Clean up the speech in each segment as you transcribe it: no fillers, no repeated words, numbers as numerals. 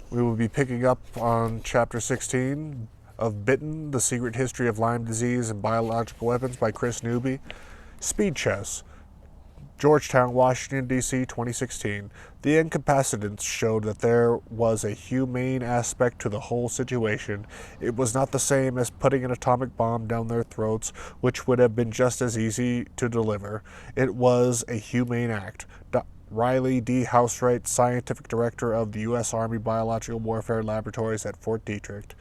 We will be picking up on Chapter 16 of Bitten, The Secret History of Lyme Disease and Biological Weapons by Kris Newby. Speed Chess, Georgetown, Washington, D.C., 2016. The incapacitants showed that there was a humane aspect to the whole situation. It was not the same as putting an atomic bomb down their throats, which would have been just as easy to deliver. It was a humane act. Riley D. Housewright, Scientific Director of the U.S. Army Biological Warfare Laboratories at Fort Detrick.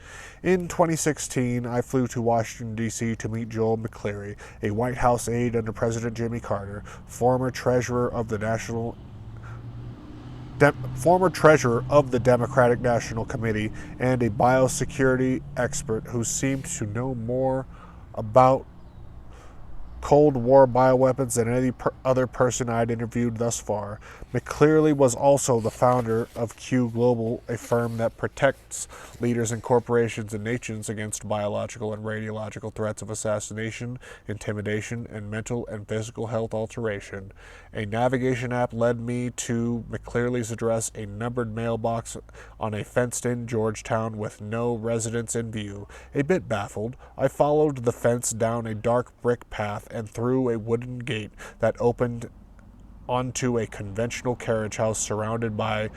In 2016, I flew to Washington, D.C. to meet Joel McCleary, a White House aide under President Jimmy Carter, former treasurer of the Democratic National Committee, and a biosecurity expert who seemed to know more about Cold War bioweapons than any other person I'd interviewed thus far. McCleary was also the founder of Q Global, a firm that protects leaders in corporations and nations against biological and radiological threats of assassination, intimidation, and mental and physical health alteration. A navigation app led me to McCleary's address, a numbered mailbox on a fenced-in Georgetown with no residents in view. A bit baffled, I followed the fence down a dark brick path and through a wooden gate that opened onto a conventional carriage house surrounded by,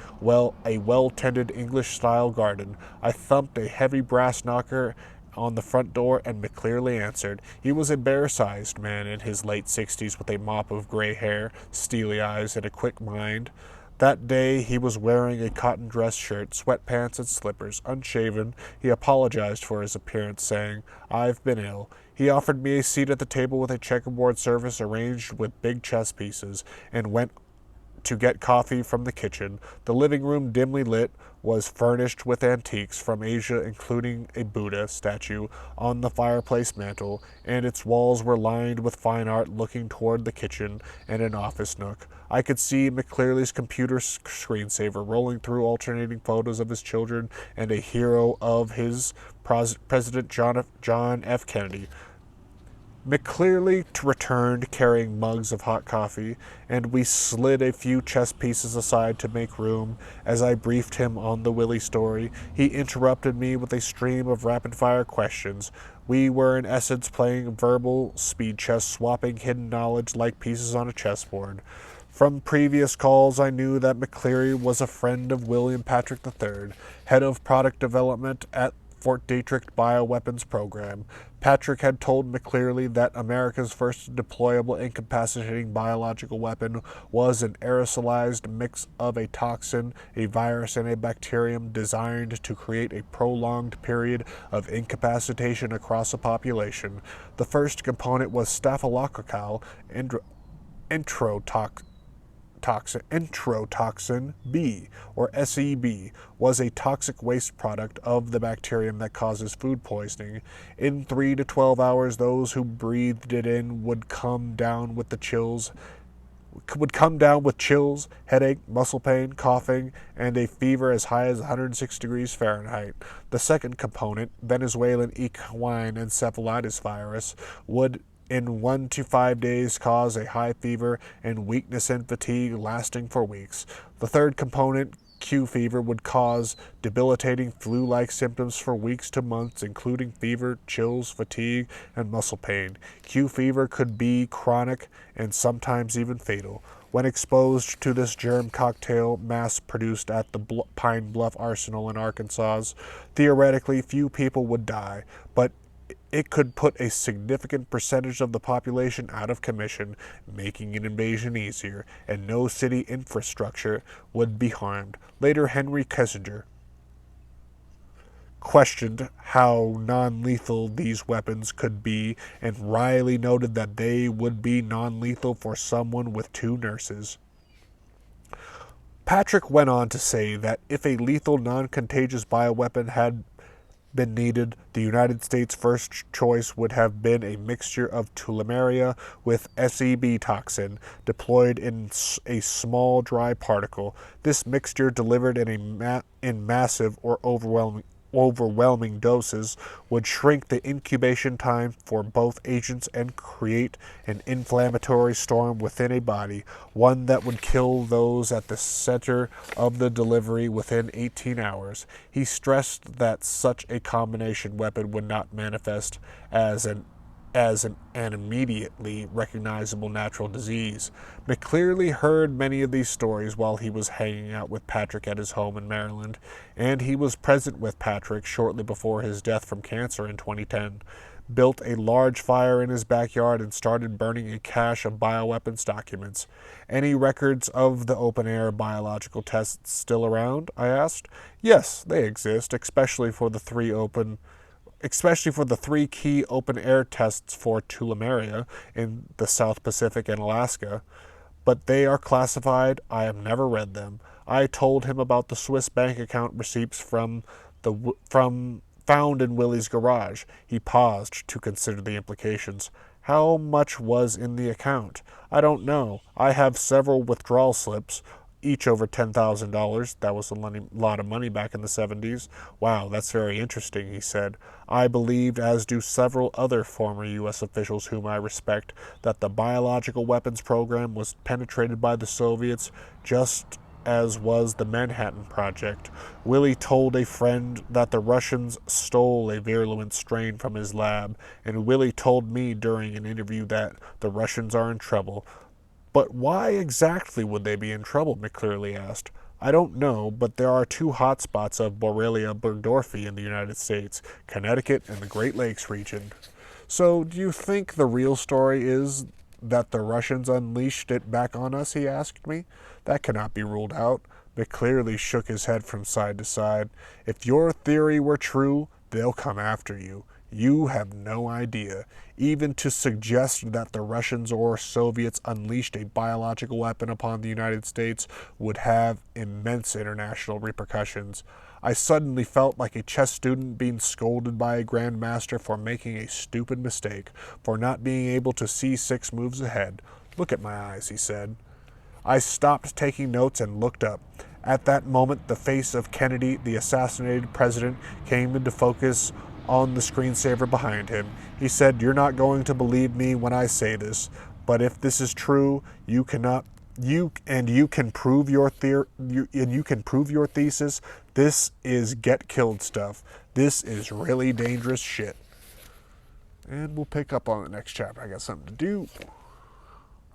a well-tended English-style garden. I thumped a heavy brass knocker on the front door, and McCleary answered. He was a bear-sized man in his late 60s with a mop of gray hair, steely eyes, and a quick mind. That day he was wearing a cotton dress shirt, sweatpants, and slippers. Unshaven, he apologized for his appearance, saying, "I've been ill." He offered me a seat at the table with a checkerboard surface arranged with big chess pieces, and went to get coffee from the kitchen. The living room, dimly lit, was furnished with antiques from Asia, including a Buddha statue on the fireplace mantel, and its walls were lined with fine art looking toward the kitchen and an office nook. I could see McCleary's computer screensaver rolling through alternating photos of his children and a hero of his, President John F. Kennedy. McCleary returned carrying mugs of hot coffee, and we slid a few chess pieces aside to make room. As I briefed him on the Willie story, he interrupted me with a stream of rapid-fire questions. We were in essence playing verbal speed chess, swapping hidden knowledge like pieces on a chessboard. From previous calls, I knew that McCleary was a friend of William Patrick III, head of product development at Fort Detrick Bioweapons Program. Patrick had told McCleary that America's first deployable incapacitating biological weapon was an aerosolized mix of a toxin, a virus, and a bacterium designed to create a prolonged period of incapacitation across a population. The first component was staphylococcal enterotoxin B, or SEB, was a toxic waste product of the bacterium that causes food poisoning. In 3 to 12 hours, those who breathed it in would come down with chills, headache, muscle pain, coughing, and a fever as high as 106 degrees Fahrenheit. The second component, Venezuelan equine encephalitis virus, would in 1 to 5 days cause a high fever and weakness and fatigue lasting for weeks. The third component, Q fever, would cause debilitating flu-like symptoms for weeks to months, including fever, chills, fatigue, and muscle pain. Q fever could be chronic and sometimes even fatal. When exposed to this germ cocktail mass-produced at the Pine Bluff Arsenal in Arkansas, theoretically few people would die, but it could put a significant percentage of the population out of commission, making an invasion easier, and no city infrastructure would be harmed. Later, Henry Kissinger questioned how non-lethal these weapons could be, and Riley noted that they would be non-lethal for someone with 2 nurses. Patrick went on to say that if a lethal non-contagious bioweapon had been needed, the United States' first choice would have been a mixture of tulimaria with SEB toxin deployed in a small dry particle. This mixture delivered in massive or overwhelming overwhelming doses would shrink the incubation time for both agents and create an inflammatory storm within a body, one that would kill those at the center of the delivery within 18 hours. He stressed that such a combination weapon would not manifest as an immediately recognizable natural disease. McClearly heard many of these stories while he was hanging out with Patrick at his home in Maryland, and he was present with Patrick shortly before his death from cancer in 2010, built a large fire in his backyard, and started burning a cache of bioweapons documents. Any records of the open-air biological tests still around? I asked. Yes, they exist, especially for the three key open-air tests for tularemia in the South Pacific and Alaska, but they are classified. I have never read them. I told him about the Swiss bank account receipts from found in Willie's garage. He paused to consider the implications. How much was in the account? I don't know. I have several withdrawal slips, each over $10,000. That was a lot of money back in the 70s. Wow, that's very interesting, he said. I believed, as do several other former U.S. officials whom I respect, that the biological weapons program was penetrated by the Soviets just as was the Manhattan Project. Willie told a friend that the Russians stole a virulent strain from his lab, and Willie told me during an interview that the Russians are in trouble. But why exactly would they be in trouble? McClearly asked. I don't know, but there are two hotspots of Borrelia burgdorferi in the United States, Connecticut and the Great Lakes region. So, do you think the real story is that the Russians unleashed it back on us, he asked me. That cannot be ruled out. McClearly shook his head from side to side. If your theory were true, they'll come after you. You have no idea. Even to suggest that the Russians or Soviets unleashed a biological weapon upon the United States would have immense international repercussions. I suddenly felt like a chess student being scolded by a grandmaster for making a stupid mistake, for not being able to see 6 moves ahead. Look at my eyes, he said. I stopped taking notes and looked up. At that moment, the face of Kennedy, the assassinated president, came into focus on the screensaver behind him. He said, "You're not going to believe me when I say this, but if this is true, you can prove your thesis. This is get killed stuff. This is really dangerous shit." And we'll pick up on the next chapter. I got something to do.